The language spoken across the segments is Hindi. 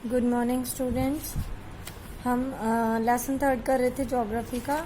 Good morning students. हम लेसन थर्ड कर रहे थे ज्योग्राफी का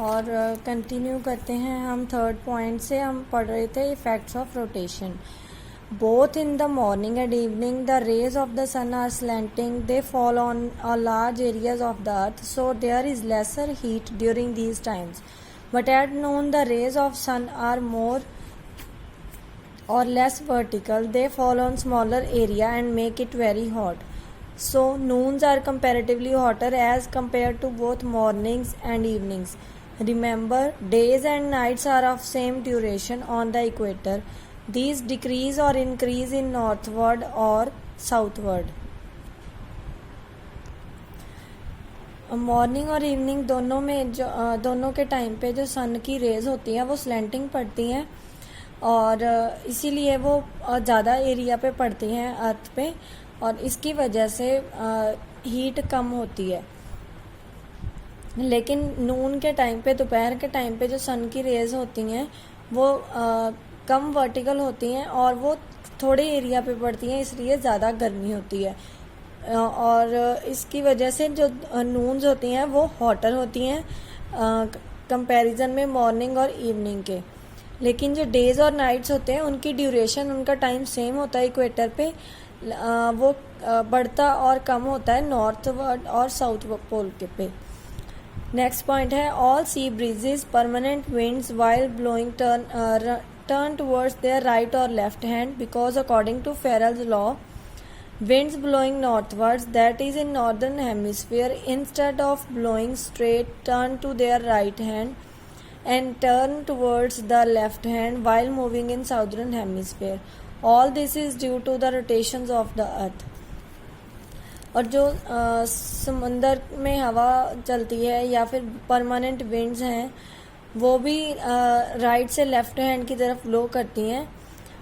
और कंटिन्यू करते हैं। हम थर्ड पॉइंट से हम पढ़ रहे थे effects of rotation. Both in the morning and evening the rays of the sun are slanting, they fall on large areas of the earth, so there is lesser heat during these times, but at noon the rays of sun are more or less vertical, they fall on smaller area and make it very hot. So noons are comparatively hotter as compared to both mornings and evenings. Remember, days and nights are of same duration on the equator. These decrease or increase in northward or southward. Morning और इवनिंग दोनों में दोनों के टाइम पे जो सन की रेज होती हैं वो स्लैंटिंग पड़ती हैं और इसीलिए वो ज़्यादा एरिया पे पड़ती हैं अर्थ पे, और इसकी वजह से हीट कम होती है। लेकिन नून के टाइम पे, दोपहर के टाइम पे जो सन की रेज होती हैं वो कम वर्टिकल होती हैं और वो थोड़े एरिया पे पड़ती हैं, इसलिए ज़्यादा गर्मी होती है। और इसकी वजह से जो नून्स होती हैं वो हॉटर होती हैं कंपैरिजन में मॉर्निंग और इवनिंग के। लेकिन जो डेज और नाइट्स होते हैं उनकी ड्यूरेशन, उनका टाइम सेम होता है इक्वेटर पे, वो बढ़ता और कम होता है नॉर्थ वर्ड और साउथ पोल के पे। नेक्स्ट पॉइंट है all sea breezes permanent winds while blowing turn towards their right और left hand, because according to Ferrel's law winds blowing northwards, that is in northern hemisphere, instead of blowing straight turn to their right hand and turn towards the left hand while moving in southern hemisphere. All this is due to the rotations of the earth. और जो समंदर में हवा चलती है या फिर परमानेंट विंड्स हैं वो भी राइट से लेफ्ट हैंड की तरफ ब्लो करती हैं,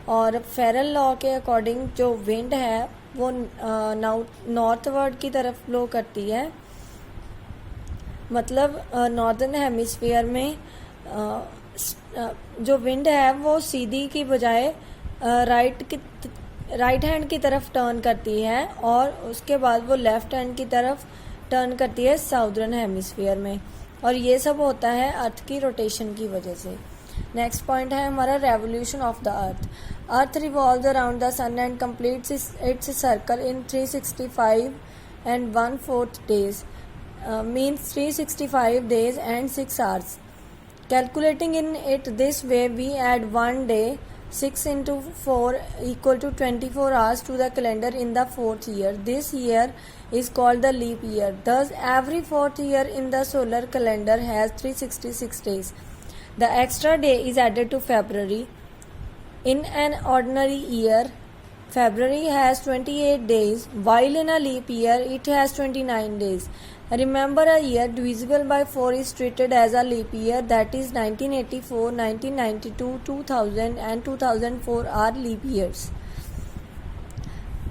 और फेरल लॉ के अकॉर्डिंग जो विंड है वो नॉर्थवर्ड की तरफ ब्लो करती है। मतलब नॉर्दर्न हेमिस्फीयर में जो विंड है वो सीधी की बजाय राइट हैंड की तरफ टर्न करती है और उसके बाद वो लेफ्ट हैंड की तरफ टर्न करती है साउदर्न हेमिस्फीयर में, और ये सब होता है अर्थ की रोटेशन की वजह से। नेक्स्ट पॉइंट है हमारा revolution of the earth. Earth revolves around the sun and completes its circle in 365 and 1/4 days, means 365 days and 6 hours. Calculating in it this way, we add 1 day, 6 into 4 equal to 24 hours to the calendar in the 4th year. This year is called the leap year. Thus, every 4th year in the solar calendar has 366 days. The extra day is added to February. In an ordinary year, February has 28 days, while in a leap year it has 29 days. Remember, a year divisible by 4 is treated as a leap year, that is 1984, 1992, 2000 and 2004 are leap years.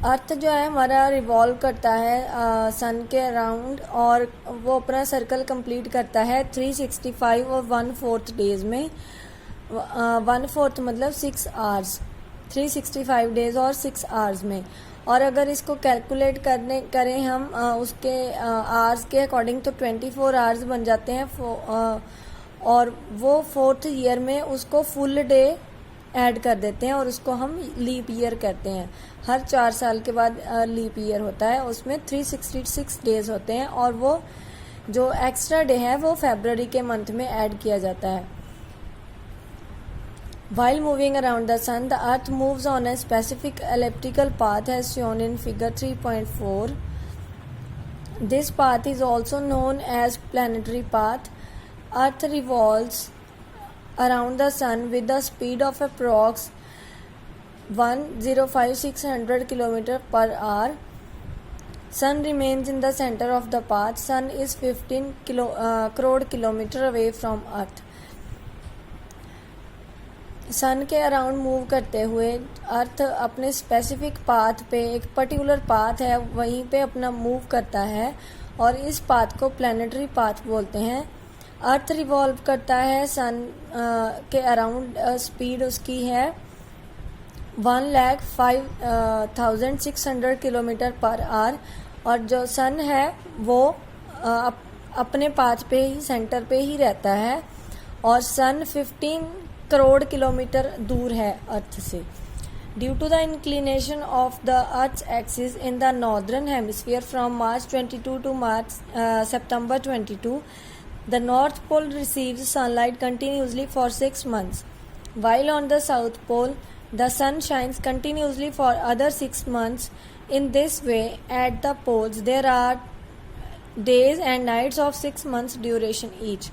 अर्थ जो है हमारा रिवॉल्व करता है सन के अराउंड और वो अपना सर्कल कंप्लीट करता है 365 और 1/4 डेज में। 1/4 मतलब 6 आवर्स, 365 डेज और 6 आवर्स में। और अगर इसको कैलकुलेट करें हम उसके आवर्स के अकॉर्डिंग तो 24 आवर्स बन जाते हैं, और वो 4th ईयर में उसको फुल डे ऐड कर देते हैं और उसको हम लीप ईयर कहते हैं। हर 4 साल के बाद लीप ईयर होता है, उसमें 366 डेज होते हैं और वो जो एक्स्ट्रा डे है वो फरवरी के मंथ में ऐड किया जाता है। While moving around the sun, the earth moves on a specific elliptical path as shown in figure 3.4. This path is also known as planetary path. Earth revolves around the sun with the speed of approx 1,05600 km per hour. Sun remains in the center of the path. Sun is 15 crore kilometer away from Earth. सन के अराउंड मूव करते हुए अर्थ अपने स्पेसिफिक पाथ पे, एक पर्टिकुलर पाथ है वहीं पे अपना मूव करता है और इस पाथ को प्लैनेटरी पाथ बोलते हैं। अर्थ रिवॉल्व करता है सन के अराउंड, स्पीड उसकी है 1,05,600 किलोमीटर पर आवर और जो सन है वो अपने पाथ पे ही, सेंटर पे ही रहता है, और सन 15 करोड़ किलोमीटर दूर है अर्थ से। Due to the inclination of the earth axis in the northern hemisphere from March 22 to September 22, the North Pole receives sunlight continuously for 6 months, while on the South Pole, the sun shines continuously for other 6 months. In this way, at the poles, there are days and nights of 6 months duration each.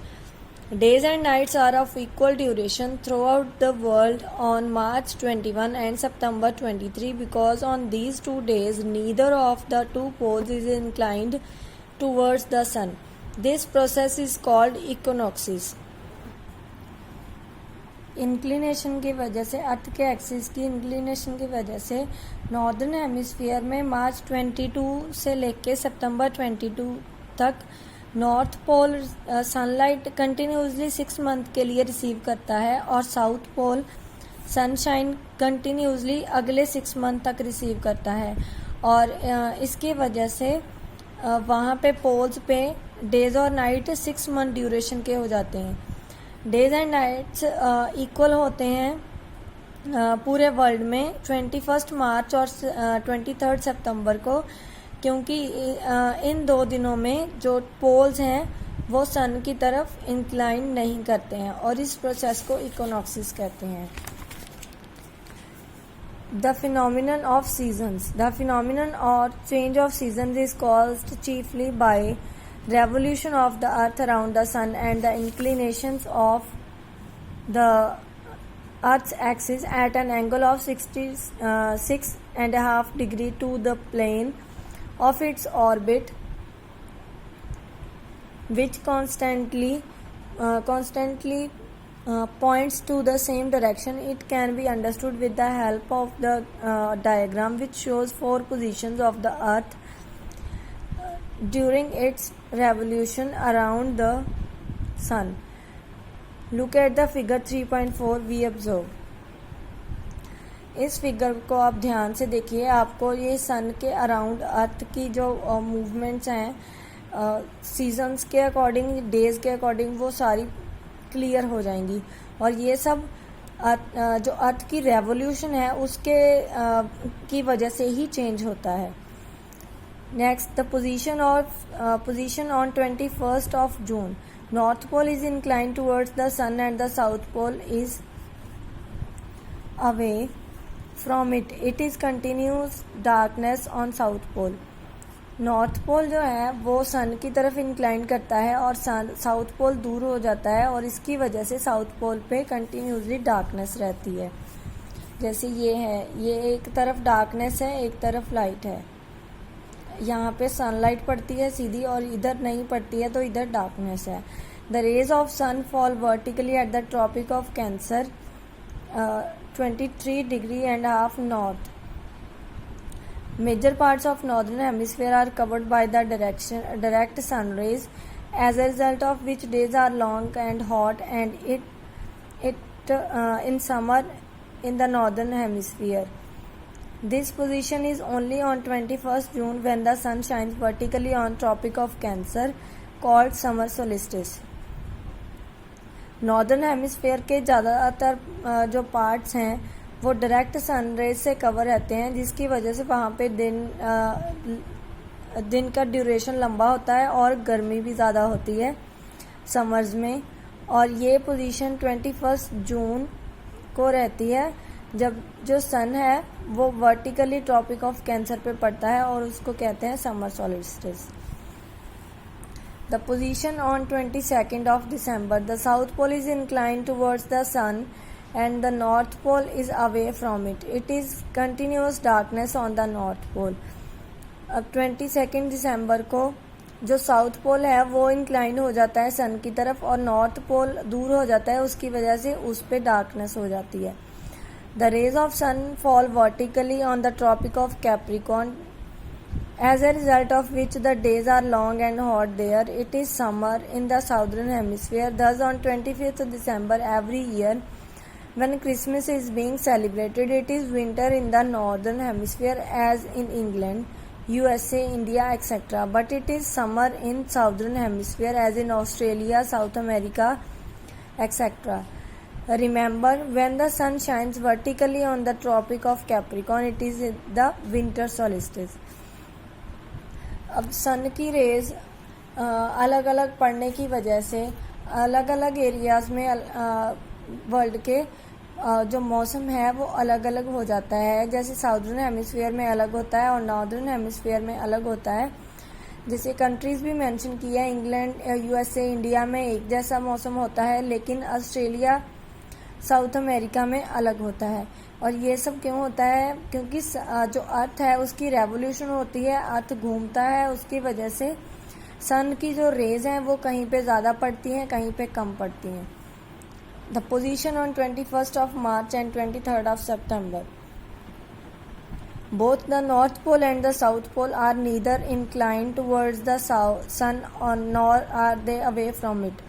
Days and nights are of equal duration throughout the world on March 21 and September 23, because on these 2 days, neither of the 2 poles is inclined towards the sun. This process is called equinoxes. Inclination की वजह से, अर्थ के एक्सिस की इंक्लिनेशन की वजह से नॉर्दर्न हेमिस्फीयर में मार्च 22 से लेके सितंबर 22 तक north pole sunlight continuously 6 month के लिए रिसीव करता है, और साउथ पोल सनशाइन कंटिन्यूसली अगले 6 मंथ तक रिसीव करता है। और इसकी वजह से वहाँ पे पोल्स पे डेज और नाइट 6 मंथ ड्यूरेशन के हो जाते हैं। डेज एंड नाइट्स इक्वल होते हैं पूरे वर्ल्ड में 21 मार्च और 23 सितंबर को, क्योंकि इन 2 दिनों में जो पोल्स हैं वो सन की तरफ इंक्लाइन नहीं करते हैं, और इस प्रोसेस को इक्विनॉक्सिस कहते हैं। The phenomenon of seasons. The phenomenon or change of seasons is caused chiefly by revolution of the earth around the sun and the inclinations of the earth's axis at an angle of 66.5 degree to the plane of its orbit, which constantly points to the same direction. It can be understood with the help of the diagram, which shows 4 positions of the earth during its revolution around the sun. Look at the figure 3.4 we observe. इस फिगर को आप ध्यान से देखिए, आपको ये सन के अराउंड अर्थ की जो मूवमेंट्स हैं सीजन्स के अकॉर्डिंग, डेज के अकॉर्डिंग, वो सारी क्लियर हो जाएंगी, और ये सब जो अर्थ की रेवोल्यूशन है उसके की वजह से ही चेंज होता है। Next, the position on 21st of June. North pole is inclined towards the sun and the south pole is away from it. It is continuous darkness on south pole. North pole जो है वो सन की तरफ इंक्लाइन करता है और साउथ पोल दूर हो जाता है, और इसकी वजह से साउथ पोल पे कंटिन्यूसली डार्कनेस रहती है। जैसे ये है, ये एक तरफ डार्कनेस है, एक तरफ लाइट है। यहाँ पे सनलाइट पड़ती है सीधी और इधर नहीं पड़ती है, तो इधर डार्कनेस है। The rays of sun fall vertically at the tropic of Cancer 23.5 north. Major parts of northern hemisphere are covered by the direct sun rays, as a result of which days are long and hot, and it in summer in the northern hemisphere. This position is only on 21st June when the sun shines vertically on Tropic of Cancer, called summer solstice. Northern hemisphere के ज़्यादातर जो पार्ट्स हैं वो डायरेक्ट सन रेज से कवर रहते हैं, जिसकी वजह से वहाँ पे दिन का ड्यूरेशन लंबा होता है और गर्मी भी ज़्यादा होती है समर्स में। और ये पोजीशन 21 जून को रहती है जब जो सन है वो वर्टिकली ट्रॉपिक ऑफ कैंसर पे पड़ता है, और उसको कहते हैं summer solstice. The position on 22nd of December, the south pole is inclined towards the sun and the north pole is away from it. It is continuous darkness on the north pole. अब 22 दिसंबर को जो साउथ पोल है वो इंक्लाइन हो जाता है सन की तरफ, और नॉर्थ पोल दूर हो जाता है, उसकी वजह से उस पर डार्कनेस हो जाती है। The rays of sun fall vertically on the Tropic of Capricorn, as a result of which the days are long and hot there. It is summer in the southern hemisphere. Thus, on 25th December every year, when Christmas is being celebrated, it is winter in the northern hemisphere, as in England, USA, India, etc. But it is summer in southern hemisphere as in Australia, South America, etc. Remember, when the sun shines vertically on the Tropic of Capricorn, it is the winter solstice. अब सन की रेज अलग अलग पड़ने की वजह से अलग अलग एरियाज़ में वर्ल्ड के जो मौसम है वो अलग अलग हो जाता है. जैसे साउदर्न हेमिस्फीयर में अलग होता है और नॉर्दर्न हेमिस्फीयर में अलग होता है. जैसे कंट्रीज़ भी मेंशन किया है, इंग्लैंड, USA, इंडिया में एक जैसा मौसम होता है, लेकिन ऑस्ट्रेलिया, साउथ अमेरिका में अलग होता है. और ये सब क्यों होता है? क्योंकि जो अर्थ है उसकी रेवोल्यूशन होती है, अर्थ घूमता है, उसकी वजह से सन की जो रेज हैं वो कहीं पे ज़्यादा पड़ती हैं, कहीं पे कम पड़ती हैं. The position on 21st of March and 23rd of September. Both the North Pole and the South Pole are neither inclined towards the sun nor are they away from it.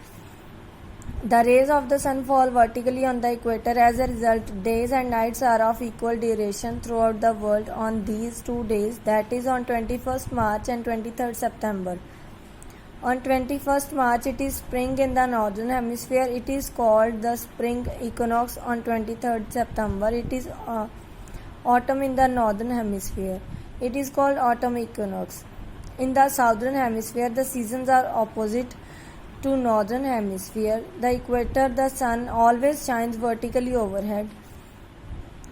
The rays of the sun fall vertically on the equator. As a result, days and nights are of equal duration throughout the world on these 2 days, that is on 21st March and 23rd September. On 21st March, it is spring in the northern hemisphere. It is called the spring equinox. On 23rd September, it is autumn in the northern hemisphere. It is called autumn equinox. In the southern hemisphere, the seasons are opposite to northern hemisphere. The equator, the sun always shines vertically overhead.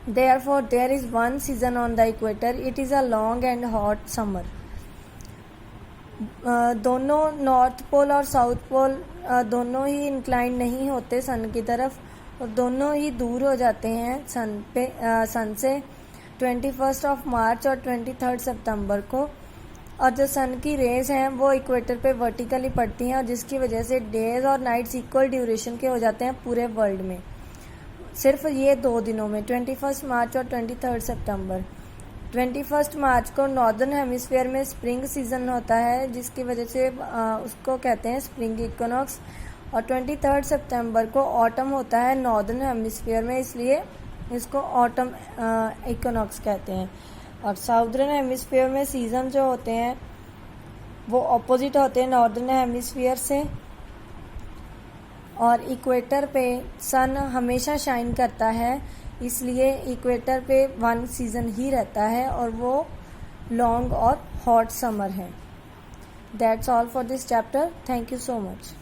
Therefore, there is one season on the equator. It is a long and hot summer. दोनों नॉर्थ पोल और साउथ पोल दोनों ही इंक्लाइन नहीं होते सन की तरफ, और दोनों ही दूर हो जाते हैं सन से 21st of March और 23rd सितंबर को. और जो सन की रेज हैं वो इक्वेटर पे वर्टिकली पड़ती हैं, और जिसकी वजह से डेज और नाइट्स इक्वल ड्यूरेशन के हो जाते हैं पूरे वर्ल्ड में, सिर्फ ये 2 दिनों में, 21 मार्च और 23rd सितंबर. 21 मार्च को नॉर्दर्न हेमिस्फीयर में स्प्रिंग सीजन होता है, जिसकी वजह से उसको कहते हैं स्प्रिंग इक्विनॉक्स. और 23rd सितंबर को ऑटम होता है नॉर्दर्न हेमिस्फीयर में, इसलिए इसको ऑटम इक्विनॉक्स कहते हैं. और साउदर्न हेमिस्फीयर में सीजन जो होते हैं वो ऑपोजिट होते हैं नॉर्दर्न हेमिस्फीयर से. और इक्वेटर पे सन हमेशा शाइन करता है, इसलिए इक्वेटर पे 1 सीज़न ही रहता है और वो लॉन्ग और हॉट समर है. That's all for this chapter. Thank you so much.